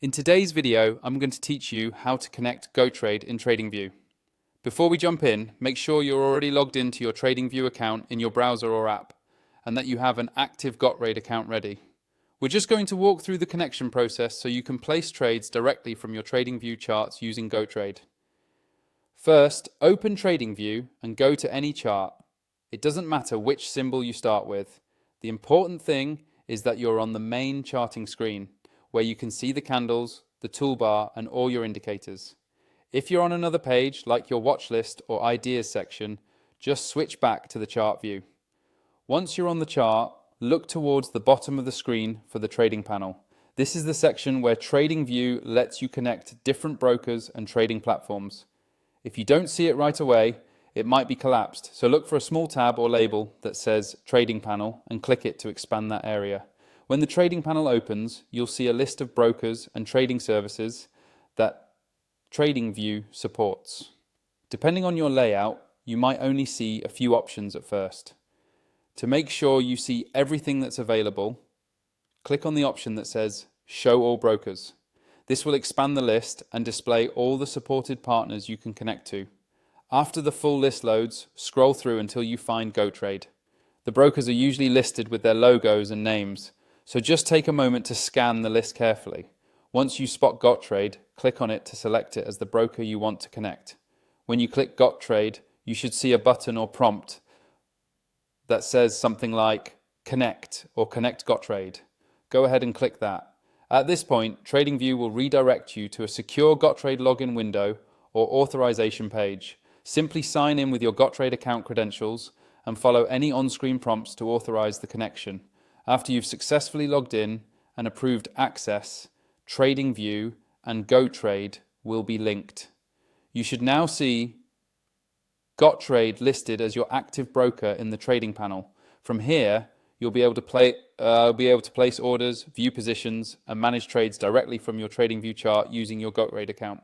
In today's video, I'm going to teach you how to connect Gotrade in Tradingview. Before we jump in, make sure you're already logged into your Tradingview account in your browser or app, and that you have an active Gotrade account ready. We're just going to walk through the connection process so you can place trades directly from your Tradingview charts using Gotrade. First, open Tradingview and go to any chart. It doesn't matter which symbol you start with. The important thing is that you're on the main charting screen, where you can see the candles, the toolbar, and all your indicators. If you're on another page, like your watch list or ideas section, just switch back to the chart view. Once you're on the chart, look towards the bottom of the screen for the trading panel. This is the section where Tradingview lets you connect different brokers and trading platforms. If you don't see it right away, it might be collapsed, so look for a small tab or label that says Trading Panel and click it to expand that area. When the trading panel opens, you'll see a list of brokers and trading services that Tradingview supports. Depending on your layout, you might only see a few options at first. To make sure you see everything that's available, click on the option that says Show All Brokers. This will expand the list and display all the supported partners you can connect to. After the full list loads, scroll through until you find Gotrade. The brokers are usually listed with their logos and names, so just take a moment to scan the list carefully. Once you spot Gotrade, click on it to select it as the broker you want to connect. When you click Gotrade, you should see a button or prompt that says something like Connect or Connect Gotrade. Go ahead and click that. At this point, Tradingview will redirect you to a secure Gotrade login window or authorization page. Simply sign in with your Gotrade account credentials and follow any on-screen prompts to authorize the connection. After you've successfully logged in and approved access, Tradingview and Gotrade will be linked. You should now see Gotrade listed as your active broker in the trading panel. From here, you'll be able to place orders, view positions, and manage trades directly from your Tradingview chart using your Gotrade account.